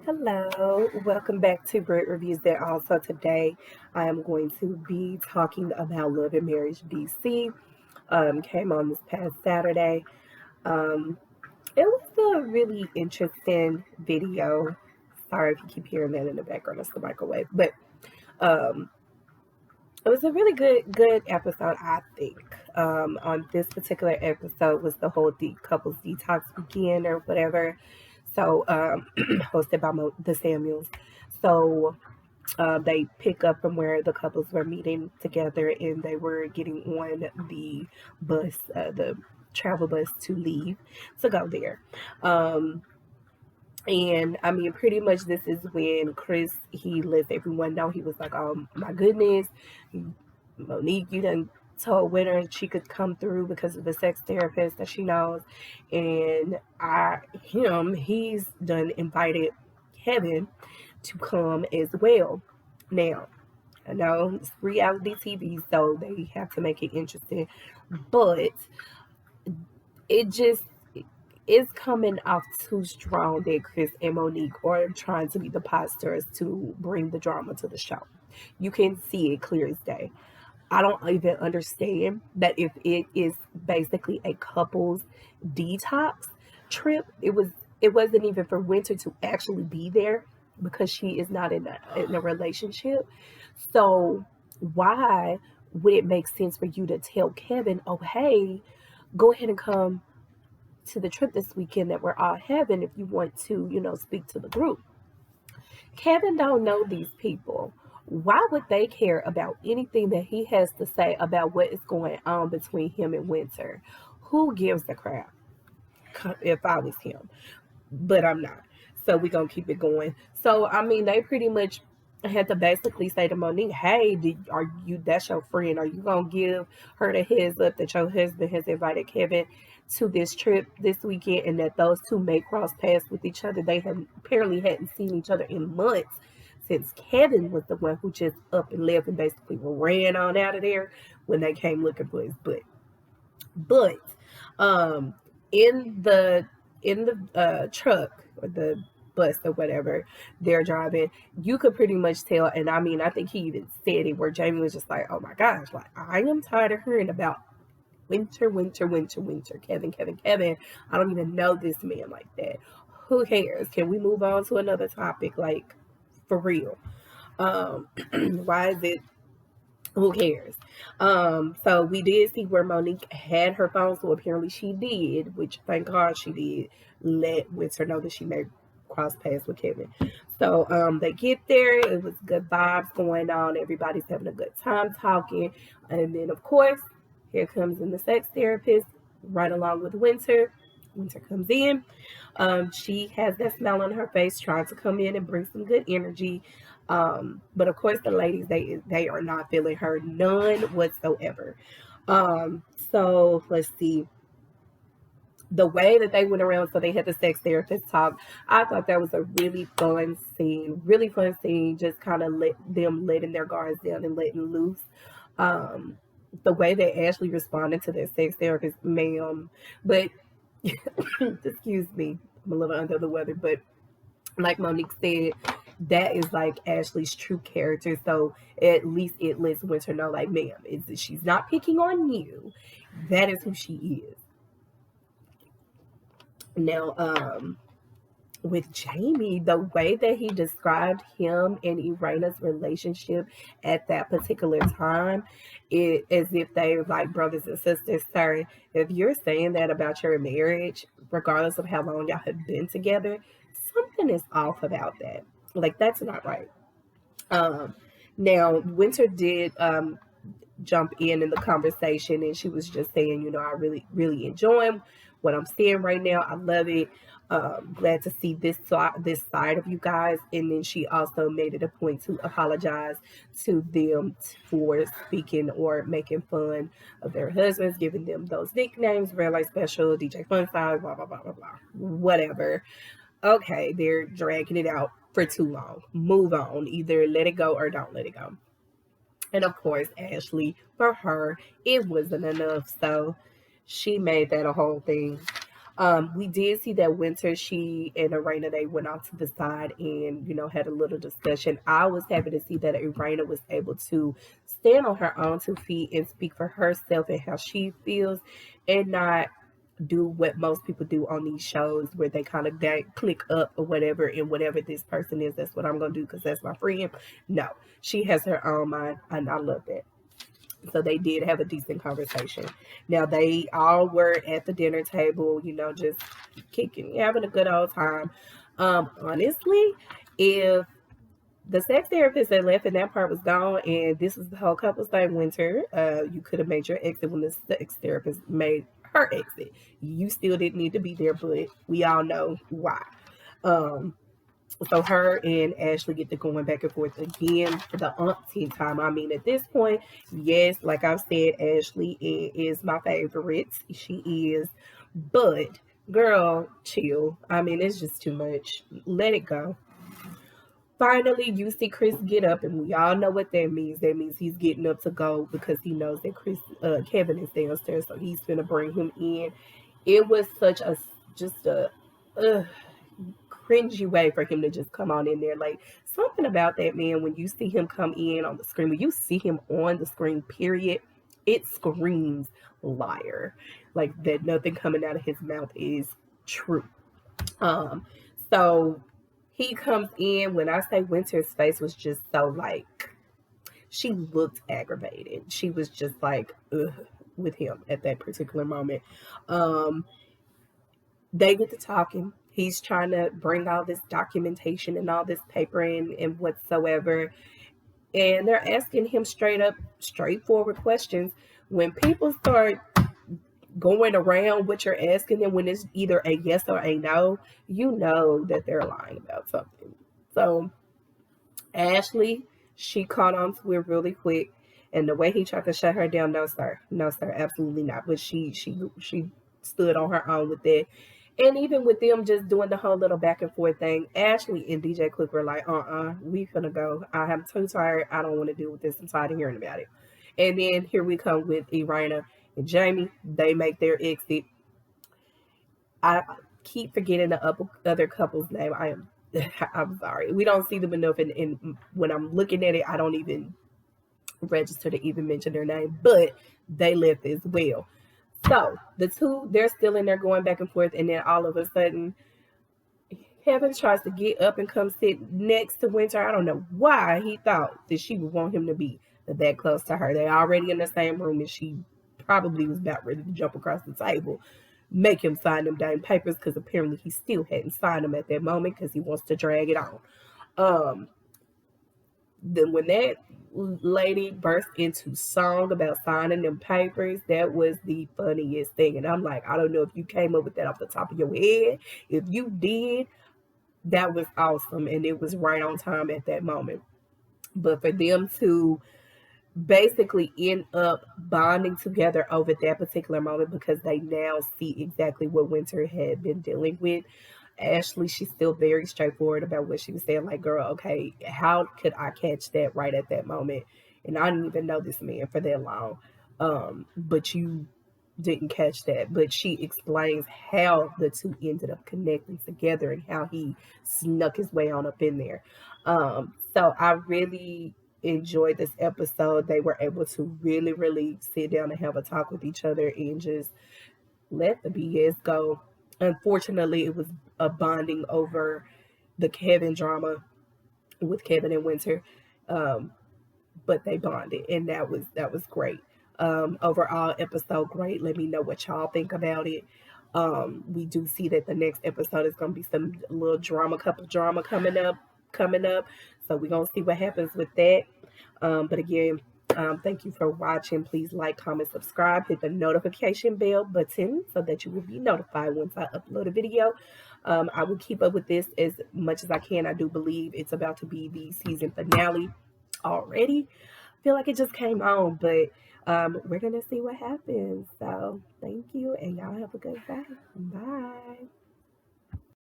Hello, welcome back to Great Reviews There. Also, today I am going to be talking about Love and Marriage DC. Came on this past Saturday. Um, it was a really interesting video. Sorry if you keep hearing that in the background, it's the microwave. But um, it was a really good episode, I think. On this particular episode was the whole couples detox weekend or whatever. So, hosted by the Samuels. So they pick up from where the couples were meeting together, and they were getting on the bus, the travel bus to leave to go there. Um, and I mean, pretty much this is when Chris he lets everyone know. He was like, "Oh my goodness, Monique, you done told Winter she could come through because of the sex therapist that she knows, and he's done invited Kevin to come as well. Now, I know it's reality TV, so they have to make it interesting, but it just is coming off too strong that Chris and Monique are trying to be the posters to bring the drama to the show. You can see it clear as day. I don't even understand that if it is basically a couple's detox trip, it wasn't even for Winter to actually be there because she is not in a relationship. So why would it make sense for you to tell Kevin, oh hey, go ahead and come to the trip this weekend that we're all having if you want to, speak to the group. Kevin don't know these people. Why would they care about anything that he has to say about what is going on between him and Winter? Who gives a crap if I was him? But I'm not. So we're going to keep it going. So, I mean, they pretty much had to basically say to Monique, hey, that's your friend? Are you going to give her the heads up that your husband has invited Kevin to this trip this weekend and that those two may cross paths with each other? They have apparently hadn't seen each other in months since Kevin was the one who just up and left and basically ran on out of there when they came looking for his butt. But um, in the truck or the bus or whatever they're driving, you could pretty much tell. And I mean, I think he even said it where Jamie was just like, "Oh my gosh, like I am tired of hearing about Winter, Winter, Winter, Winter, Kevin, Kevin, Kevin. I don't even know this man like that. Who cares? Can we move on to another topic? Like for real? Why is it who cares? So we did see where Monique had her phone, so apparently she did, which thank God she did, let Winter know that she made cross paths with Kevin. So they get there, it was good vibes going on, everybody's having a good time talking, and then of course, here comes in the sex therapist right along with Winter. Winter comes in. She has that smile on her face, trying to come in and bring some good energy. But of course, the ladies they are not feeling her none whatsoever. So let's see the way that they went around. So they had the sex therapist talk. I thought that was a really fun scene. Really fun scene. Just kind of letting their guards down and letting loose. Um, the way that Ashley responded to their sex therapist, ma'am. But excuse me, I'm a little under the weather, but like Monique said, that is like Ashley's true character. So at least it lets Winter know, like, ma'am, she's not picking on you. That is who she is. Now, with Jamie, the way that he described him and Irana's relationship at that particular time, it as if they were like brothers and sisters. Sir, if you're saying that about your marriage, regardless of how long y'all have been together, something is off about that. Like that's not right. Um, Now Winter did jump in the conversation, and she was just saying, I really enjoy what I'm seeing right now. I love it. Glad to see this side of you guys. And then she also made it a point to apologize to them for speaking or making fun of their husbands, giving them those nicknames, Red Light Special, DJ Fun Size, blah blah blah blah blah, whatever. Okay, they're dragging it out for too long. Move on. Either let it go or don't let it go. And of course, Ashley, for her, it wasn't enough. So she made that a whole thing. We did see that Winter, she and Irina, they went off to the side and, had a little discussion. I was happy to see that Irina was able to stand on her own 2 feet and speak for herself and how she feels, and not do what most people do on these shows where they kind of click up or whatever, and whatever this person is, that's what I'm going to do because that's my friend. No, she has her own mind, and I love that. So they did have a decent conversation. Now they all were at the dinner table, just kicking, having a good old time. Honestly, if the sex therapist that left and that part was gone, and this is the whole couple's thing, Winter, you could have made your exit when the sex therapist made her exit. You still didn't need to be there, but we all know why. So her and Ashley get to going back and forth again for the umpteenth time. I mean, at this point, yes, like I've said, Ashley is my favorite. She is. But, girl, chill. I mean, it's just too much. Let it go. Finally, you see Chris get up, and we all know what that means. That means he's getting up to go because he knows that Kevin is downstairs, so he's going to bring him in. It was such a, just a, cringy way for him to just come on in there. Like, something about that man, when you see him come in on the screen, when you see him on the screen, period, it screams liar. Like, that nothing coming out of his mouth is true. So he comes in. When I say Winter's face was just so like, she looked aggravated. She was just like, ugh, with him at that particular moment. They get to talking. He's trying to bring all this documentation and all this paper and whatsoever. And they're asking him straight up, straightforward questions. When people start going around what you're asking them, when it's either a yes or a no, you know that they're lying about something. So Ashley, she caught on to it really quick. And the way he tried to shut her down, no sir, no sir, absolutely not. But she stood on her own with it. And even with them just doing the whole little back and forth thing, Ashley and DJ Quick were like, we finna go. I'm too tired. I don't want to deal with this. I'm tired of hearing about it. And then here we come with Irina and Jamie. They make their exit. I keep forgetting the other couple's name. I'm sorry. We don't see them enough, and when I'm looking at it, I don't even register to even mention their name, but they left as well. So the two, they're still in there going back and forth, and then all of a sudden, Kevin tries to get up and come sit next to Winter. I don't know why he thought that she would want him to be that close to her. They're already in the same room, and she probably was about ready to jump across the table, make him sign them damn papers, because apparently he still hadn't signed them at that moment because he wants to drag it on. Then when that lady burst into song about signing them papers, that was the funniest thing. And I'm like, I don't know if you came up with that off the top of your head. If you did, that was awesome, and it was right on time at that moment. But for them to basically end up bonding together over that particular moment, because they now see exactly what Winter had been dealing with. Ashley, she's still very straightforward about what she was saying. Like, girl, okay, how could I catch that right at that moment? And I didn't even know this man for that long. But you didn't catch that. But she explains how the two ended up connecting together and how he snuck his way on up in there. So I really enjoyed this episode. They were able to really, really sit down and have a talk with each other and just let the BS go. Unfortunately, it was a bonding over the Kevin drama with Kevin and Winter, but they bonded, and that was great. Overall episode great. Let me know what y'all think about it. We do see that the next episode is going to be some little couple drama coming up. So we're going to see what happens with that. But again, thank you for watching. Please like, comment, subscribe, hit the notification bell button so that you will be notified once I upload a video. I will keep up with this as much as I can. I do believe it's about to be the season finale already. I feel like it just came on, but we're going to see what happens. So thank you, and y'all have a good day. Bye.